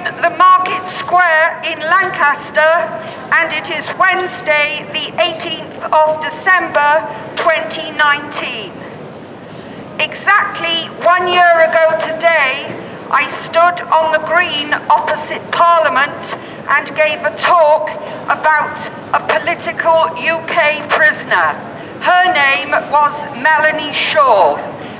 the Market Square in Lancaster, and it is Wednesday, the 18th of December, 2019. Exactly 1 year ago today, I stood on the green opposite Parliament and gave a talk about a political UK prisoner. Her name was Melanie Shaw,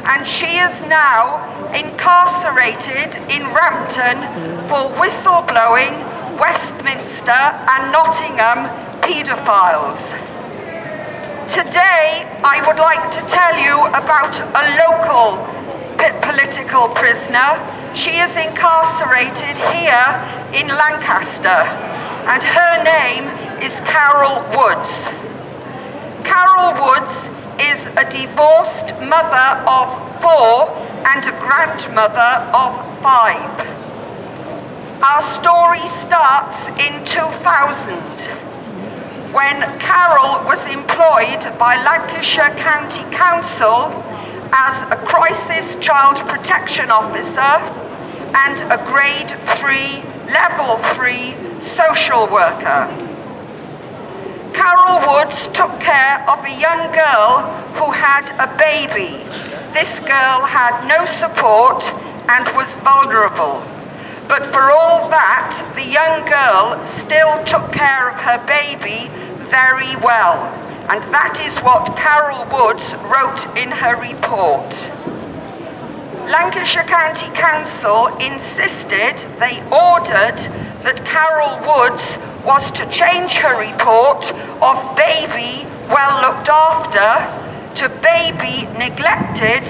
and she is now incarcerated in Rampton for whistleblowing Westminster and Nottingham paedophiles. Today, I would like to tell you about a local political prisoner. She is incarcerated here in Lancaster, and her name is Carol Woods. Carol Woods is a divorced mother of 4 and a grandmother of 5. Our story starts in 2000, when Carol was employed by Lancashire County Council as a crisis child protection officer and a grade 3, level 3 social worker. Carol Woods took care of a young girl who had a baby. This girl had no support and was vulnerable. But for all that, the young girl still took care of her baby very well. And that is what Carol Woods wrote in her report. Lancashire County Council insisted, they ordered, that Carol Woods was to change her report of baby well looked after to baby neglected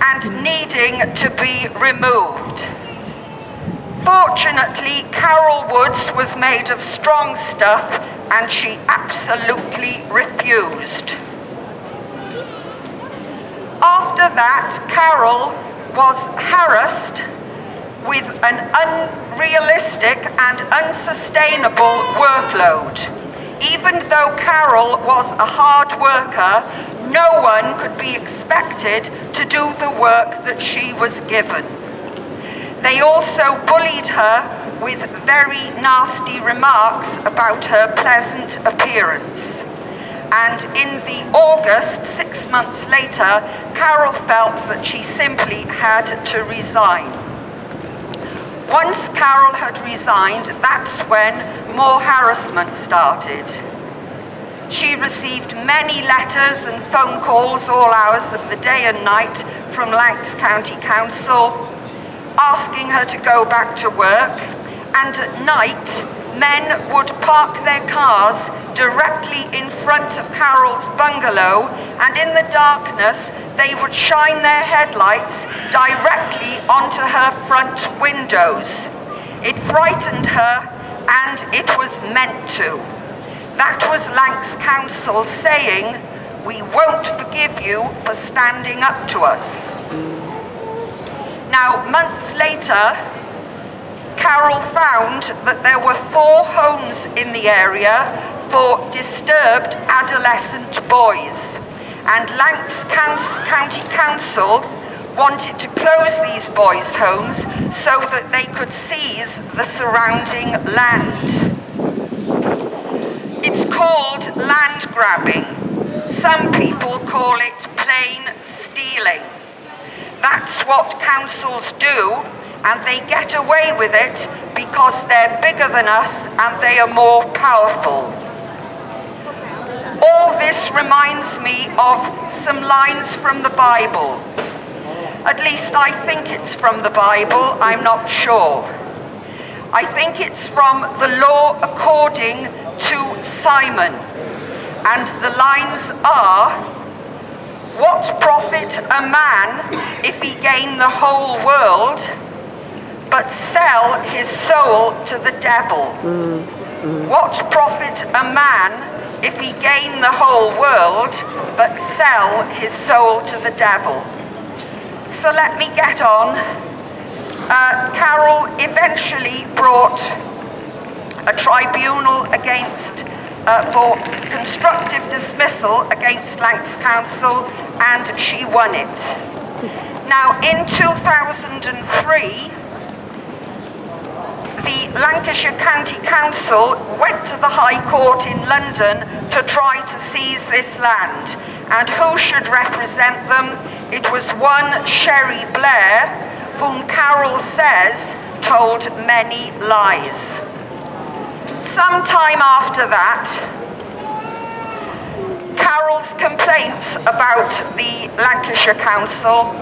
and needing to be removed. Fortunately, Carol Woods was made of strong stuff and she absolutely refused. After that, Carol was harassed with an unrealistic and unsustainable workload. Even though Carol was a hard worker, no one could be expected to do the work that she was given. They also bullied her with very nasty remarks about her pleasant appearance. And in the August, 6 months later, Carol felt that she simply had to resign. Once Carol had resigned, that's when more harassment started. She received many letters and phone calls all hours of the day and night from Lancs County Council, asking her to go back to work, and at night, men would park their cars directly in front of Carol's bungalow, and in the darkness, they would shine their headlights directly onto her front windows. It frightened her, and it was meant to. That was Lancs Council saying, "We won't forgive you for standing up to us." Now, months later, Carol found that there were 4 homes in the area for disturbed adolescent boys, and Lancs County Council wanted to close these boys' homes so that they could seize the surrounding land. It's called land grabbing. Some people call it plain stealing. That's what councils do, and they get away with it because they're bigger than us and they are more powerful. All this reminds me of some lines from the Bible. At least I think it's from the Bible, I'm not sure. I think it's from the Law According to Simon. And the lines are, "What profit a man if he gain the whole world, but sell his soul to the devil? What profit a man if he gain the whole world, but sell his soul to the devil?" So let me get on. Carol eventually brought a tribunal against for constructive dismissal against Lancs Council, and she won it. Now, in 2003, the Lancashire County Council went to the High Court in London to try to seize this land. And who should represent them? It was one Sherry Blair, whom Carol says told many lies. Sometime after that, Carol's complaints about the Lancashire Council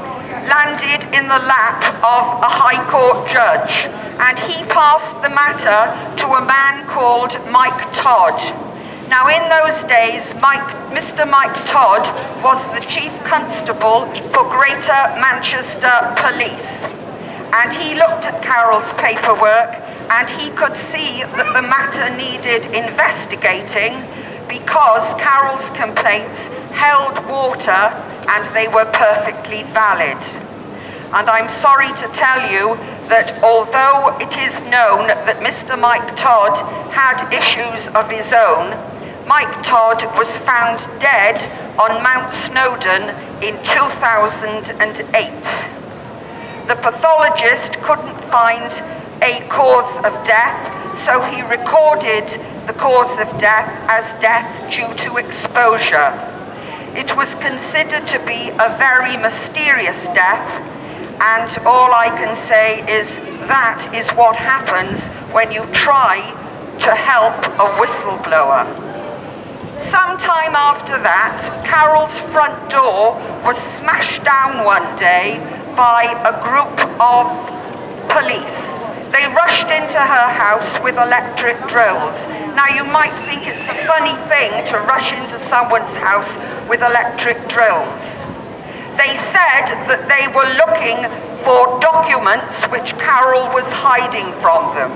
landed in the lap of a High Court judge, and he passed the matter to a man called Mike Todd. Now in those days, Mr. Mike Todd was the Chief Constable for Greater Manchester Police, and he looked at Carol's paperwork and he could see that the matter needed investigating because Carol's complaints held water and they were perfectly valid. And I'm sorry to tell you that although it is known that Mr. Mike Todd had issues of his own, Mike Todd was found dead on Mount Snowdon in 2008. The pathologist couldn't find a cause of death, so he recorded the cause of death as death due to exposure. It was considered to be a very mysterious death, and all I can say is that is what happens when you try to help a whistleblower. Sometime after that, Carol's front door was smashed down one day by a group of police. They rushed into her house with electric drills. Now you might think it's a funny thing to rush into someone's house with electric drills. They said that they were looking for documents which Carol was hiding from them.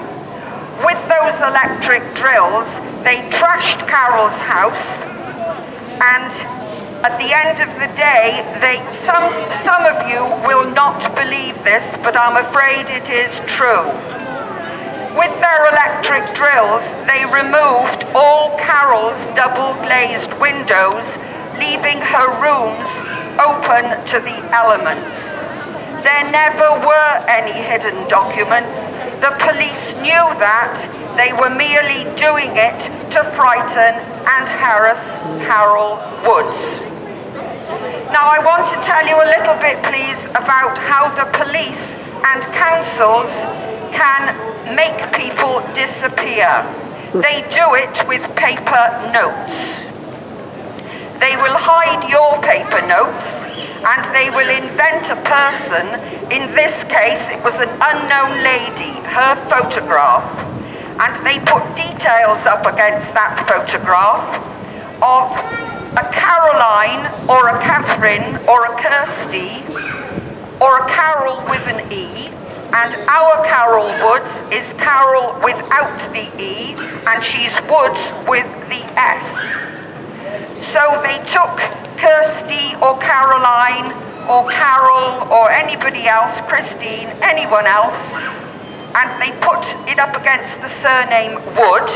With those electric drills, they trashed Carol's house, and at the end of the day, some of you will not believe this, but I'm afraid it is true. With their electric drills, they removed all Carol's double-glazed windows, leaving her rooms open to the elements. There never were any hidden documents. The police knew that. They were merely doing it to frighten and harass Carol Woods. Now I want to tell you a little bit, please, about how the police and councils can make people disappear. They do it with paper notes. They will hide your paper notes, and they will invent a person. In this case, it was an unknown lady, her photograph, and they put details up against that photograph of a Caroline or a Catherine or a Kirsty or a Carol with an E, and our Carol Woods is Carol without the E, and she's Woods with the S. So they took Kirsty or Caroline or Carol or anybody else, Christine, anyone else, and they put it up against the surname Wood,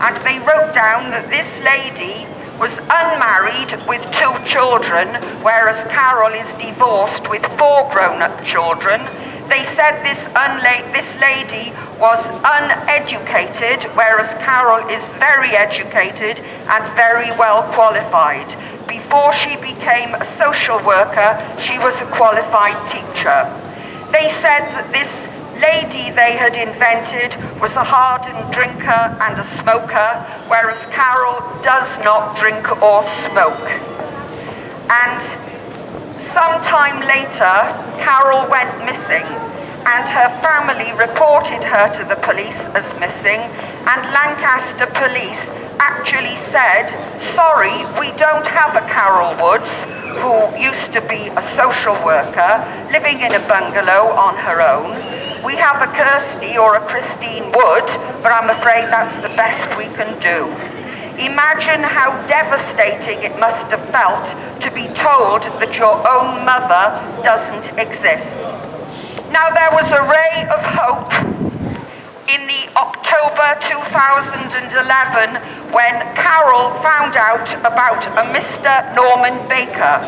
and they wrote down that this lady was unmarried with 2 children, whereas Carol is divorced with 4 grown-up children. They said this lady was uneducated, whereas Carol is very educated and very well qualified. Before she became a social worker, she was a qualified teacher. They said that this lady they had invented was a hardened drinker and a smoker, whereas Carol does not drink or smoke. And sometime later, Carol went missing, and her family reported her to the police as missing, and Lancaster police actually said, sorry, we don't have a Carol Woods, who used to be a social worker living in a bungalow on her own. We have a Kirsty or a Christine Wood, but I'm afraid that's the best we can do. Imagine how devastating it must have felt to be told that your own mother doesn't exist. Now there was a ray of hope in the October 2011 when Carol found out about a Mr. Norman Baker.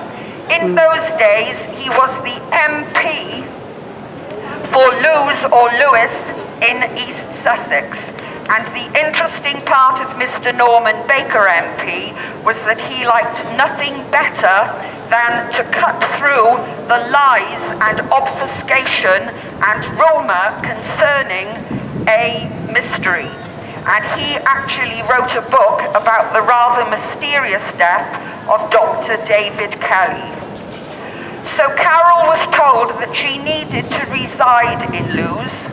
In those days, he was the MP for Lewes or Lewis in East Sussex. And the interesting part of Mr. Norman Baker MP was that he liked nothing better than to cut through the lies and obfuscation and rumour concerning a mystery. And he actually wrote a book about the rather mysterious death of Dr. David Kelly. So Carol was told that she needed to reside in Lewes.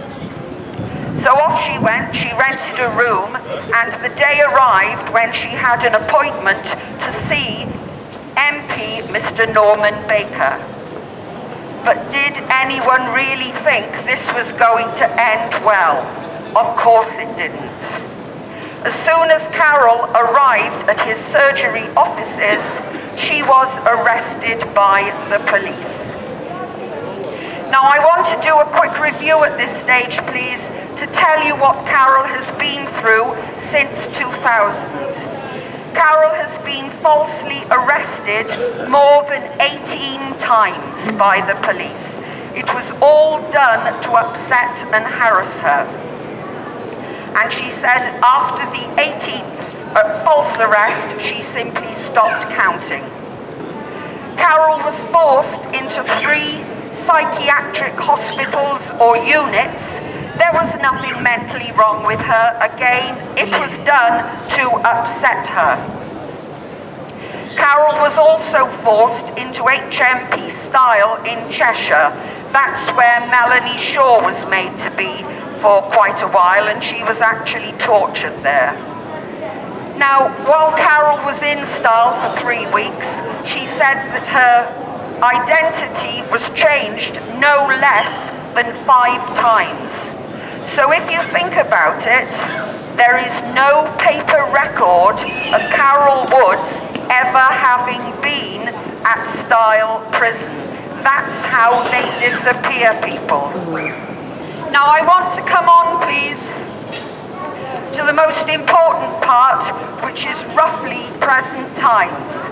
So off she went, she rented a room, and the day arrived when she had an appointment to see MP Mr. Norman Baker. But did anyone really think this was going to end well? Of course it didn't. As soon as Carol arrived at his surgery offices, she was arrested by the police. Now I want to do a quick review at this stage, please, to tell you what Carol has been through since 2000. Carol has been falsely arrested more than 18 times by the police. It was all done to upset and harass her. And she said after the 18th false arrest, she simply stopped counting. Carol was forced into 3 psychiatric hospitals or units. There was nothing mentally wrong with her. Again, it was done to upset her. Carol was also forced into HMP Style in Cheshire. That's where Melanie Shaw was made to be for quite a while, and she was actually tortured there. Now, while Carol was in Style for 3 weeks, she said that her identity was changed no less than 5 times. So if you think about it, there is no paper record of Carol Woods ever having been at Style Prison. That's how they disappear people. Now I want to come on, please, to the most important part, which is roughly present times.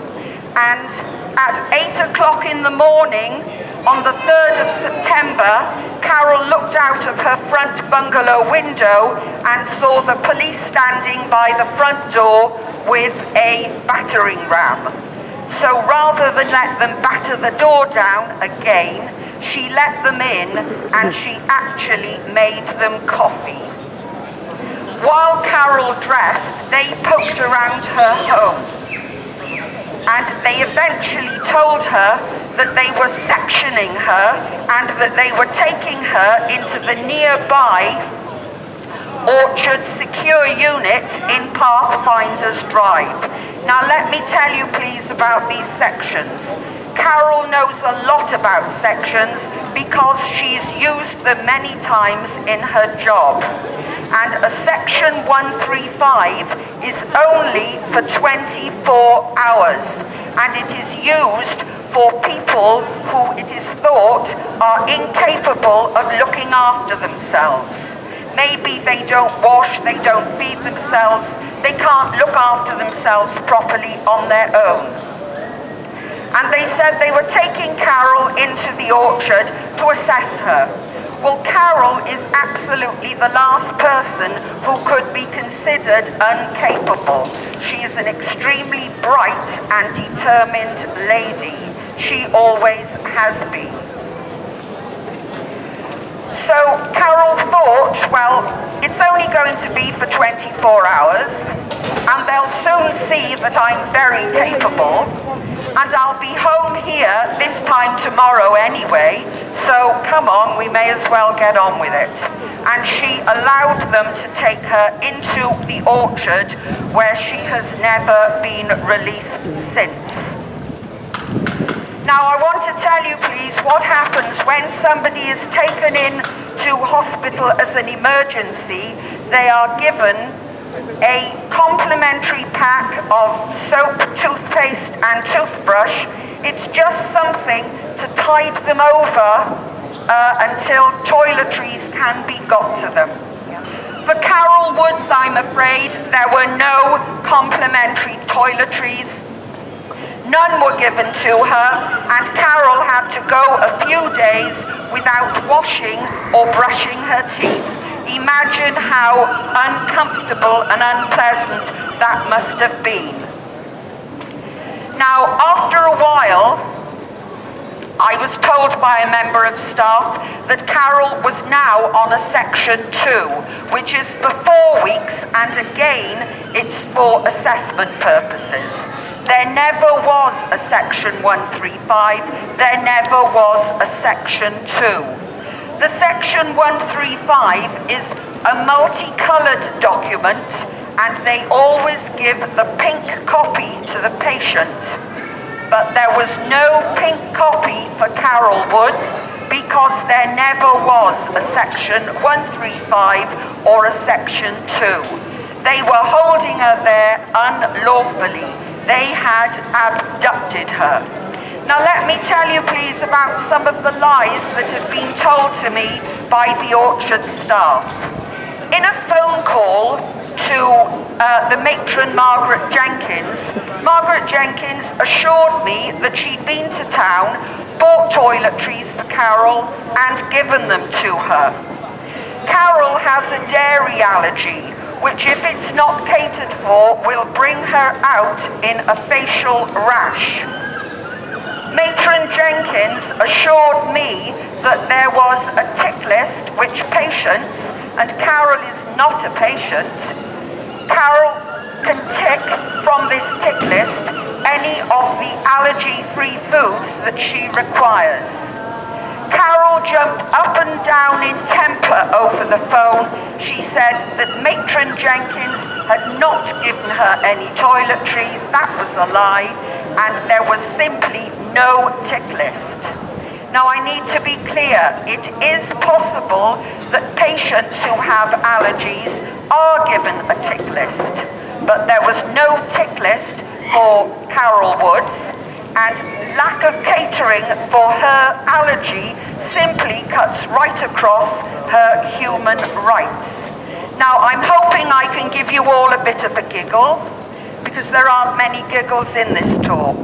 And at 8 o'clock in the morning, on the 3rd of September, Carol looked out of her front bungalow window and saw the police standing by the front door with a battering ram. So rather than let them batter the door down again, she let them in and she actually made them coffee. While Carol dressed, they poked around her home. And they eventually told her that they were sectioning her and that they were taking her into the nearby Orchard Secure Unit in Pathfinders Drive. Now let me tell you please about these sections. Carol knows a lot about sections because she's used them many times in her job. And a section 135 is only for 24 hours, and it is used for people who it is thought are incapable of looking after themselves. Maybe they don't wash, they don't feed themselves, they can't look after themselves properly on their own. And they said they were taking Carol into the orchard to assess her. Well, Carol is absolutely the last person who could be considered incapable. She is an extremely bright and determined lady. She always has been. So Carol thought, well, it's only going to be for 24 hours, and they'll soon see that I'm very capable, and I'll be home here this time tomorrow anyway, so come on, we may as well get on with it. And she allowed them to take her into the orchard, where she has never been released since. Now I want to tell you please what happens when somebody is taken in to hospital as an emergency. They are given a complimentary pack of soap, toothpaste and toothbrush. It's just something to tide them over until toiletries can be got to them. For Carol Woods, I'm afraid, there were no complimentary toiletries, None were given to her, and Carol had to go a few days without washing or brushing her teeth. Imagine how uncomfortable and unpleasant that must have been. Now, after a while, I was told by a member of staff that Carol was now on a section 2, which is for 4 weeks, and again, it's for assessment purposes. There never was a section 135, there never was a section 2. The section 135 is a multicolored document, and they always give the pink copy to the patient. But there was no pink copy for Carol Woods because there never was a section 135 or a section 2. They were holding her there unlawfully. They had abducted her. Now let me tell you please about some of the lies that have been told to me by the orchard staff. In a phone call to the matron Margaret Jenkins assured me that she'd been to town, bought toiletries for Carol and given them to her. Carol has a dairy allergy, which if it's not catered for will bring her out in a facial rash. Matron Jenkins assured me that there was a tick list which patients, and Carol is not a patient, Carol can tick from this tick list any of the allergy-free foods that she requires. Carol jumped up and down in temper over the phone. She said that Matron Jenkins had not given her any toiletries. That was a lie, and there was simply no tick list. Now I need to be clear, it is possible that patients who have allergies are given a tick list, but there was no tick list for Carol Woods, and lack of catering for her allergy simply cuts right across her human rights. Now I'm hoping I can give you all a bit of a giggle, because there aren't many giggles in this talk.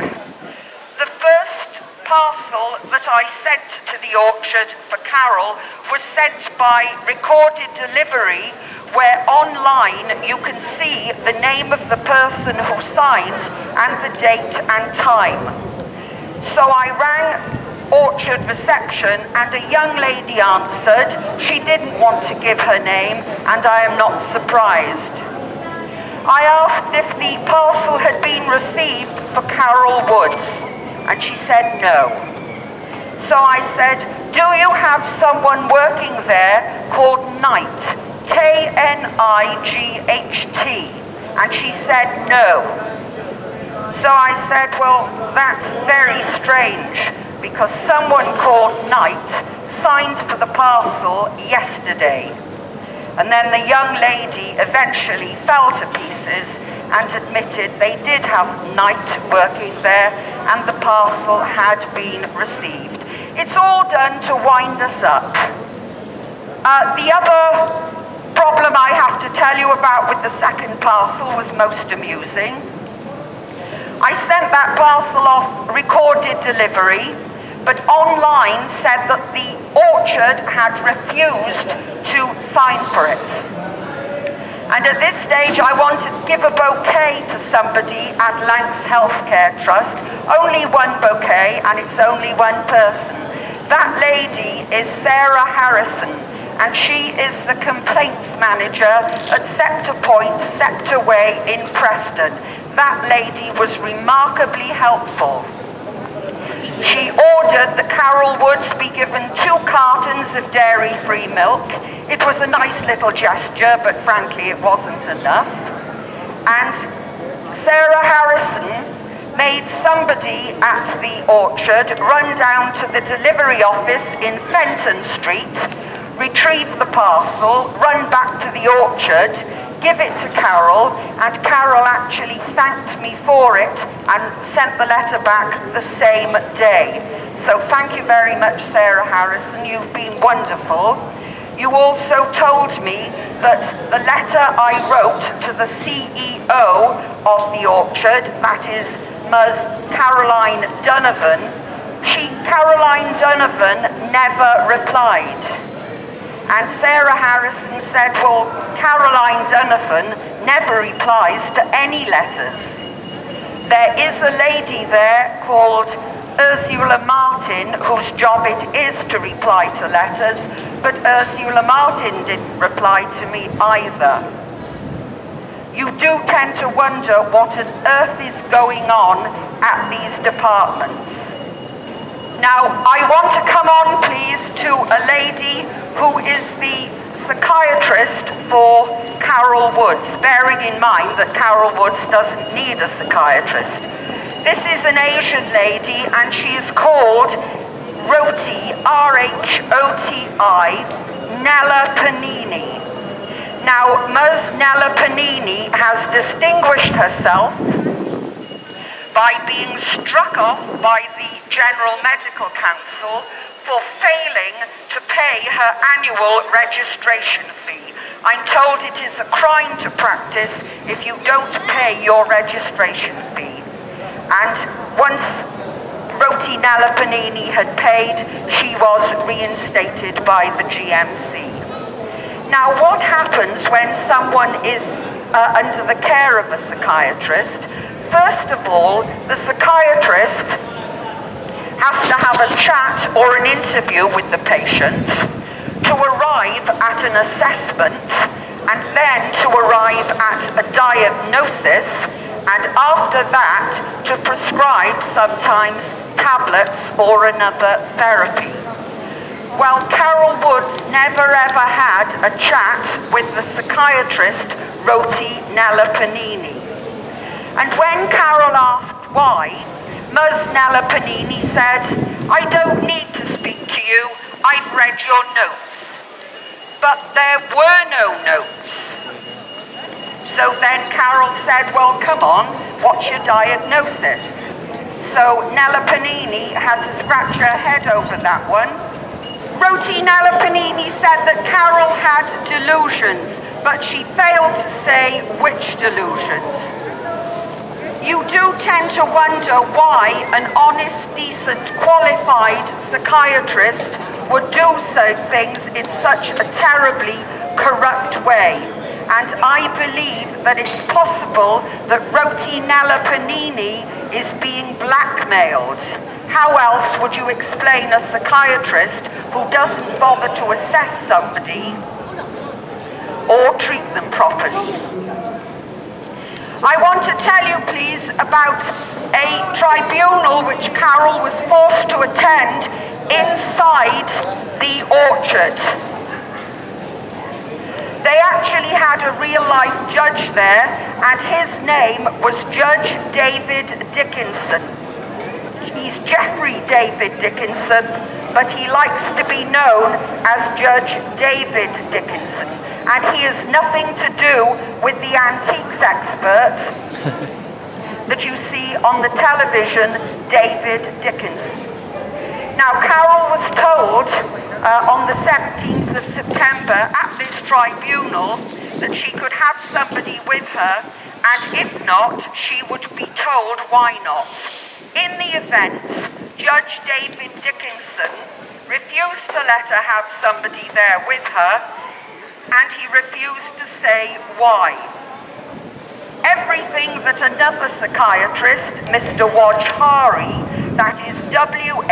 The first parcel that I sent to the orchard for Carol was sent by recorded delivery, where online you can see the name of the person who signed and the date and time. So I rang orchard reception and a young lady answered. She didn't want to give her name, and I am not surprised. I asked if the parcel had been received for Carol Woods, and she said no. So I said, do you have someone working there called Knight, K-N-I-G-H-T? And she said no. So I said, well, that's very strange, because someone called Knight signed for the parcel yesterday. And then the young lady eventually fell to pieces and admitted they did have Knight working there and the parcel had been received. It's all done to wind us up. The other problem I have to tell you about with the second parcel was most amusing. I sent that parcel off recorded delivery, but online said that the orchard had refused to sign for it. And at this stage I wanted to give a bouquet to somebody at Lancs Healthcare Trust. Only one bouquet, and it's only one person. That lady is Sarah Harrison, and she is the complaints manager at Scepter Point, Scepter Way in Preston. That lady was remarkably helpful. She ordered that Carol Woods be given 2 cartons of dairy-free milk. It was a nice little gesture, but frankly it wasn't enough. And Sarah Harrison made somebody at the orchard run down to the delivery office in Fenton Street, retrieve the parcel, run back to the orchard, give it to Carol, and Carol actually thanked me for it and sent the letter back the same day. So thank you very much, Sarah Harrison, you've been wonderful. You also told me that the letter I wrote to the CEO of the orchard, that is Ms. Caroline Donovan, Caroline Donovan never replied. And Sarah Harrison said, well, Caroline Donovan never replies to any letters. There is a lady there called Ursula Martin, whose job it is to reply to letters, but Ursula Martin didn't reply to me either. You do tend to wonder what on earth is going on at these departments. Now, I want to come on, please, to a lady who is the psychiatrist for Carol Woods, bearing in mind that Carol Woods doesn't need a psychiatrist. This is an Asian lady, and she is called Rhoti, R-H-O-T-I, Nella Panini. Now, Ms. Nella Panini has distinguished herself by being struck off by the General Medical Council for failing to pay her annual registration fee. I'm told it is a crime to practice if you don't pay your registration fee. And once Rhoti Nella Panini had paid, she was reinstated by the GMC. Now, what happens when someone is under the care of a psychiatrist? First of all, the psychiatrist has to have a chat or an interview with the patient to arrive at an assessment and then to arrive at a diagnosis, and after that to prescribe sometimes tablets or another therapy. Well, Carol Woods never ever had a chat with the psychiatrist Rhoti Nella Panini. And when Carol asked why, Ms. Nella Panini said, I don't need to speak to you, I've read your notes. But there were no notes. So then Carol said, well, come on, what's your diagnosis? So Nella Panini had to scratch her head over that one. Rhoti Nella Panini said that Carol had delusions, but she failed to say which delusions. You do tend to wonder why an honest, decent, qualified psychiatrist would do so things in such a terribly corrupt way. And I believe that it's possible that Rhoti Nella Panini is being blackmailed. How else would you explain a psychiatrist who doesn't bother to assess somebody or treat them properly? I want to tell you, please, about a tribunal which Carol was forced to attend inside the orchard. They actually had a real-life judge there, and his name was Judge David Dickinson. He's Jeffrey David Dickinson, but he likes to be known as Judge David Dickinson. And he has nothing to do with the antiques expert that you see on the television, David Dickinson. Now, Carol was told on the 17th of September at this tribunal that she could have somebody with her, and if not, she would be told why not. In the event, Judge David Dickinson refused to let her have somebody there with her, and he refused to say why. Everything that another psychiatrist, Mr. Wajhari, that is W-A-J-H-A-R-Y,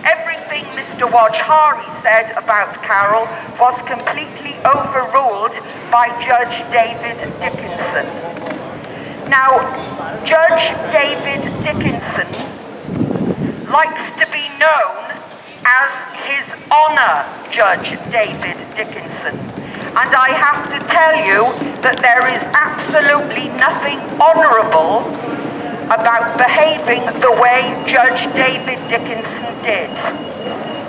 everything Mr. Wajhari said about Carol was completely overruled by Judge David Dickinson. Now, Judge David Dickinson likes to be known as His Honor Judge David Dickinson. And I have to tell you that there is absolutely nothing honorable about behaving the way Judge David Dickinson did.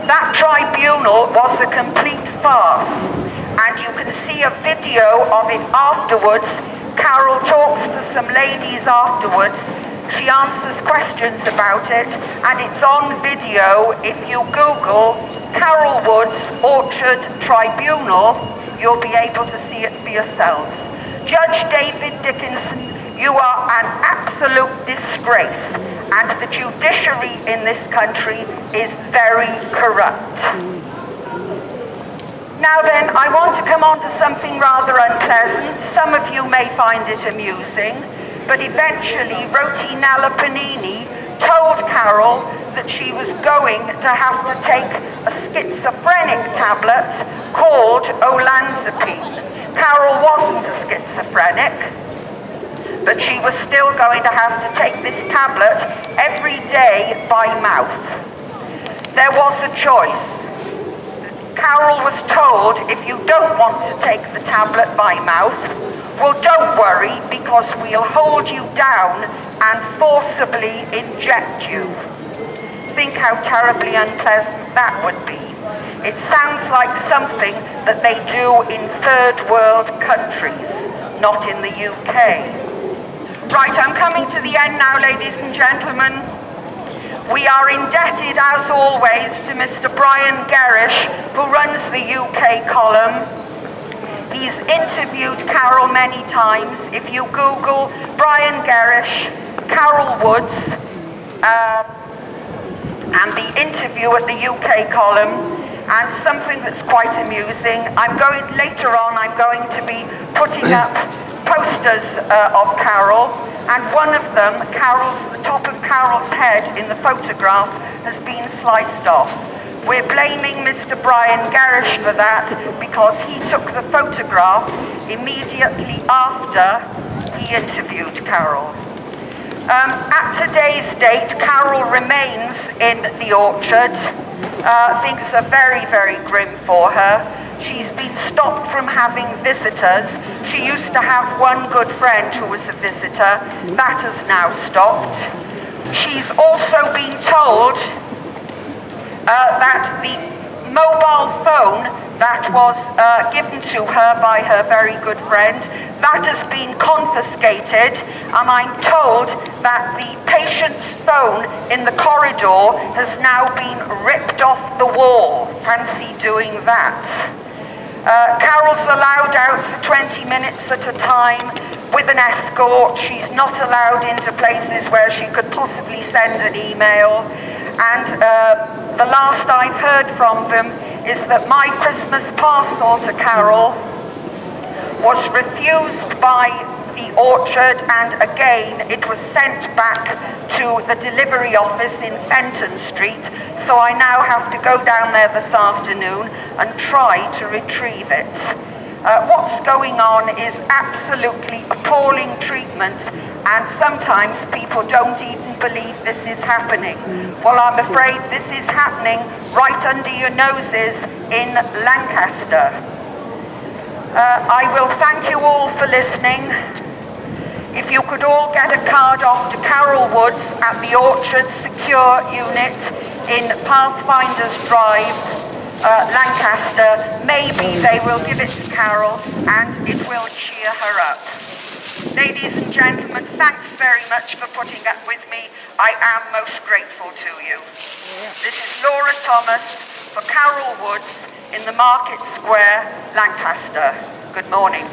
That tribunal was a complete farce, and you can see a video of it afterwards. Carol talks to some ladies afterwards. She answers questions about it, and it's on video. If you Google Carol Woods Orchard Tribunal, you'll be able to see it for yourselves. Judge David Dickinson You are an absolute disgrace, and the judiciary in this country is very corrupt. Now then, I want to come on to something rather unpleasant. Some of you may find it amusing, but eventually Rotinella Panini told Carol that she was going to have to take a schizophrenic tablet called olanzapine. Carol wasn't a schizophrenic, but she was still going to have to take this tablet every day by mouth. There was a choice. Carol was told, if you don't want to take the tablet by mouth, well, don't worry, because we'll hold you down and forcibly inject you. Think how terribly unpleasant that would be. It sounds like something that they do in third world countries, not in the UK. Right, I'm coming to the end now, ladies and gentlemen. We are indebted, as always, to Mr. Brian Gerrish, who runs the UK column. He's interviewed Carol many times. If you Google Brian Gerrish, Carol Woods, and the interview at the UK column, and something that's quite amusing, later on I'm going to be putting up posters of Carol, and one of them, the top of Carol's head in the photograph has been sliced off. We're blaming Mr. Brian Gerrish for that because he took the photograph immediately after he interviewed Carol. At today's date, Carol remains in the orchard. Things are very, very grim for her. She's been stopped from having visitors. She used to have one good friend who was a visitor. That has now stopped. She's also been told that the mobile phone that was given to her by her very good friend, that has been confiscated, and I'm told that the patient's phone in the corridor has now been ripped off the wall. Fancy doing that. Carol's allowed out for 20 minutes at a time with an escort. She's not allowed into places where she could possibly send an email. And the last I've heard from them is that my Christmas parcel to Carol was refused by the orchard, and again it was sent back to the delivery office in Fenton Street, so I now have to go down there this afternoon and try to retrieve it. What's going on is absolutely appalling treatment, and sometimes people don't even believe this is happening. Well, I'm afraid this is happening right under your noses in Lancaster. I will thank you all for listening. If you could all get a card off to Carol Woods at the Orchard Secure Unit in Pathfinders Drive, Lancaster, maybe they will give it to Carol and it will cheer her up. Ladies and gentlemen, thanks very much for putting up with me. I am most grateful to you. This is Laura Thomas for Carol Woods in the Market Square, Lancaster. Good morning.